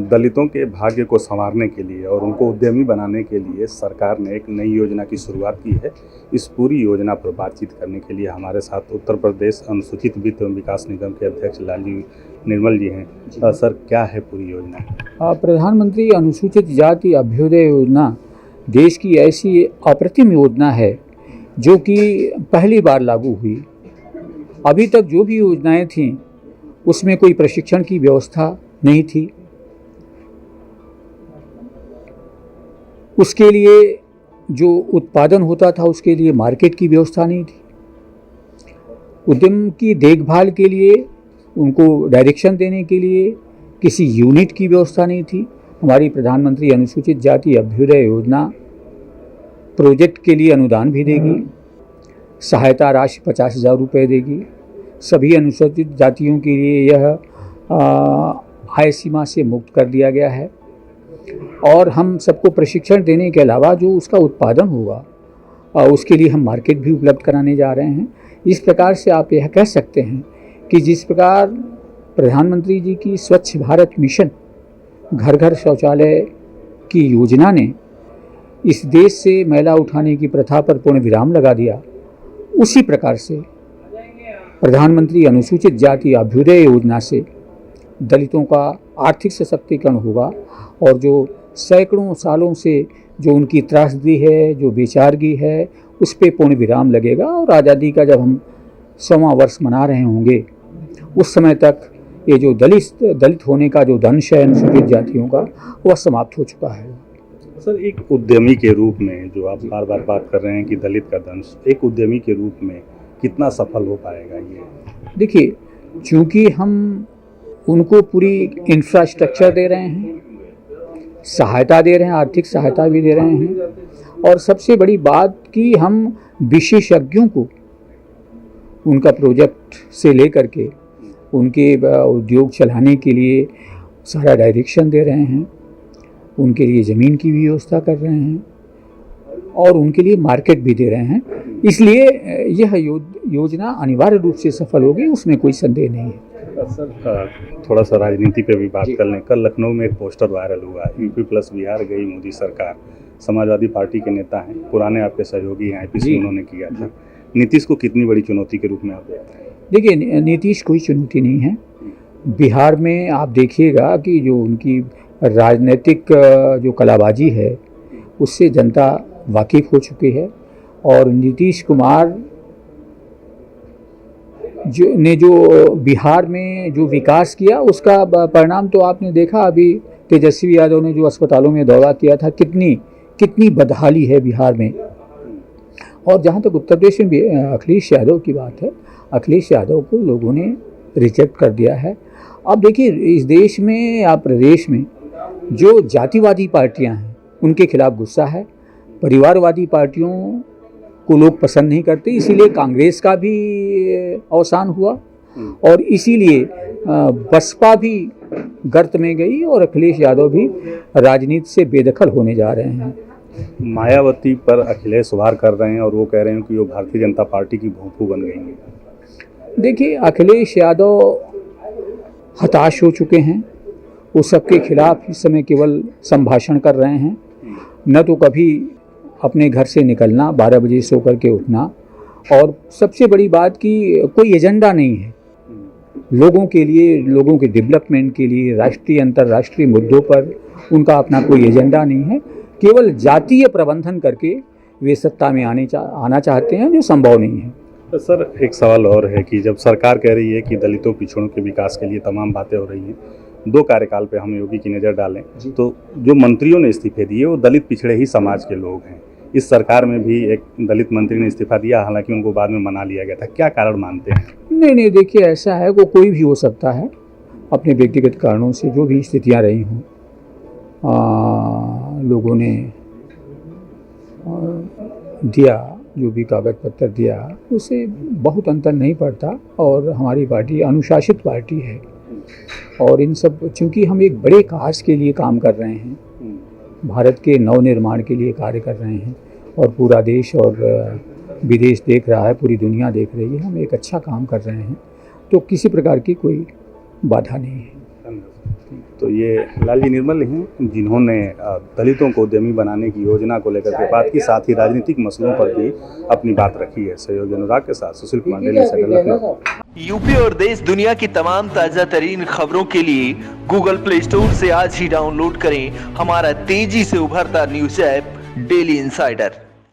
दलितों के भाग्य को संवारने के लिए और उनको उद्यमी बनाने के लिए सरकार ने एक नई योजना की शुरुआत की है। इस पूरी योजना पर बातचीत करने के लिए हमारे साथ उत्तर प्रदेश अनुसूचित वित्त एवं विकास निगम के अध्यक्ष लालजी निर्मल जी हैं। सर, क्या है पूरी योजना? प्रधानमंत्री अनुसूचित जाति अभ्युदय योजना देश की ऐसी अप्रतिम योजना है जो कि पहली बार लागू हुई। अभी तक जो भी योजनाएं थीं उसमें कोई प्रशिक्षण की व्यवस्था नहीं थी, उसके लिए जो उत्पादन होता था उसके लिए मार्केट की व्यवस्था नहीं थी, उद्यम की देखभाल के लिए उनको डायरेक्शन देने के लिए किसी यूनिट की व्यवस्था नहीं थी। हमारी प्रधानमंत्री अनुसूचित जाति अभ्युदय योजना प्रोजेक्ट के लिए अनुदान भी देगी, सहायता राशि 50,000 रुपये देगी। सभी अनुसूचित जातियों के लिए यह आय सीमा से मुक्त कर दिया गया है और हम सबको प्रशिक्षण देने के अलावा जो उसका उत्पादन होगा उसके लिए हम मार्केट भी उपलब्ध कराने जा रहे हैं। इस प्रकार से आप यह कह सकते हैं कि जिस प्रकार प्रधानमंत्री जी की स्वच्छ भारत मिशन, घर घर शौचालय की योजना ने इस देश से मैला उठाने की प्रथा पर पूर्ण विराम लगा दिया, उसी प्रकार से प्रधानमंत्री अनुसूचित जाति अभ्युदय योजना से दलितों का आर्थिक सशक्तिकरण होगा और जो सैकड़ों सालों से जो उनकी त्रासदी है, जो बेचारगी है, उस पर पूर्ण विराम लगेगा और आज़ादी का जब हम 100वां वर्ष मना रहे होंगे उस समय तक ये जो दलित होने का जो दंश है अनुसूचित जातियों का, वह समाप्त हो चुका है। सर, एक उद्यमी के रूप में जो आप बार बार बात कर रहे हैं कि दलित का दंश, एक उद्यमी के रूप में कितना सफल हो पाएगा ये? देखिए, चूँकि हम उनको पूरी इंफ्रास्ट्रक्चर दे रहे हैं, सहायता दे रहे हैं, आर्थिक सहायता भी दे रहे हैं और सबसे बड़ी बात कि हम विशेषज्ञों को उनका प्रोजेक्ट से लेकर के उनके उद्योग चलाने के लिए सारा डायरेक्शन दे रहे हैं, उनके लिए ज़मीन की भी व्यवस्था कर रहे हैं और उनके लिए मार्केट भी दे रहे हैं। इसलिए यह योजना अनिवार्य रूप से सफल होगी, उसमें कोई संदेह नहीं है। सर, थोड़ा सा राजनीति पे भी बात कर लें। कल लखनऊ में एक पोस्टर वायरल हुआ, यूपी प्लस बिहार गई मोदी सरकार। समाजवादी पार्टी के नेता हैं, पुराने आपके सहयोगी हैं, आईपीसी उन्होंने किया था। नीतीश को कितनी बड़ी चुनौती के रूप में आप देखते हैं? देखिए, नीतीश कोई चुनौती नहीं है। बिहार में आप देखिएगा कि जो उनकी राजनीतिक जो कलाबाजी है उससे जनता वाकिफ़ हो चुकी है और नीतीश कुमार जो बिहार में जो विकास किया उसका परिणाम तो आपने देखा। अभी तेजस्वी यादव ने जो अस्पतालों में दौरा किया था, कितनी बदहाली है बिहार में। और जहाँ तक उत्तर प्रदेश में भी अखिलेश यादव की बात है, अखिलेश यादव को लोगों ने रिजेक्ट कर दिया है। अब देखिए, इस देश में या प्रदेश में जो जातिवादी पार्टियां हैं उनके खिलाफ गुस्सा है, परिवारवादी पार्टियों को लोग पसंद नहीं करते, इसीलिए कांग्रेस का भी अवसान हुआ और इसीलिए बसपा भी गर्त में गई और अखिलेश यादव भी राजनीति से बेदखल होने जा रहे हैं। मायावती पर अखिलेश वार कर रहे हैं और वो कह रहे हैं कि वो भारतीय जनता पार्टी की भोंपू बन गई हैं। देखिए, अखिलेश यादव हताश हो चुके हैं, वो सबके खिलाफ इस समय केवल संभाषण कर रहे हैं, न तो कभी अपने घर से निकलना, 12 बजे सो कर के उठना और सबसे बड़ी बात कि कोई एजेंडा नहीं है लोगों के लिए, लोगों के डेवलपमेंट के लिए, राष्ट्रीय अंतर्राष्ट्रीय मुद्दों पर उनका अपना कोई एजेंडा नहीं है। केवल जातीय प्रबंधन करके वे सत्ता में आना चाहते हैं, जो संभव नहीं है। तो सर, एक सवाल और है कि जब सरकार कह रही है कि दलितों पिछड़ों के विकास के लिए तमाम बातें हो रही हैं, 2 कार्यकाल पे हम योगी की नज़र डालें तो जो मंत्रियों ने इस्तीफे दिए वो दलित पिछड़े ही समाज के लोग हैं। इस सरकार में भी एक दलित मंत्री ने इस्तीफा दिया, हालांकि उनको बाद में मना लिया गया था। क्या कारण मानते हैं? नहीं, देखिए, ऐसा है, वो कोई भी हो सकता है, अपने व्यक्तिगत कारणों से जो भी स्थितियाँ रही हों, लोगों ने दिया, जो भी कागज पत्र दिया उससे बहुत अंतर नहीं पड़ता और हमारी पार्टी अनुशासित पार्टी है और इन सब, चूँकि हम एक बड़े काज के लिए काम कर रहे हैं, भारत के नवनिर्माण के लिए कार्य कर रहे हैं और पूरा देश और विदेश देख रहा है, पूरी दुनिया देख रही है, हम एक अच्छा काम कर रहे हैं, तो किसी प्रकार की कोई बाधा नहीं है। तो ये लालजी निर्मल हैं जिन्होंने दलितों को उद्यमी बनाने की योजना को लेकर के बात की, साथ ही राजनीतिक मसलों पर भी अपनी बात रखी है। सहयोगी अनुराग के साथ Sushil Kumar, daily insider, Lucknow. UP और देश दुनिया की तमाम ताजा तरीन खबरों के लिए गूगल प्ले स्टोर से आज ही डाउनलोड करें हमारा तेजी से उभरता न्यूज ऐप डेली इंसाइडर।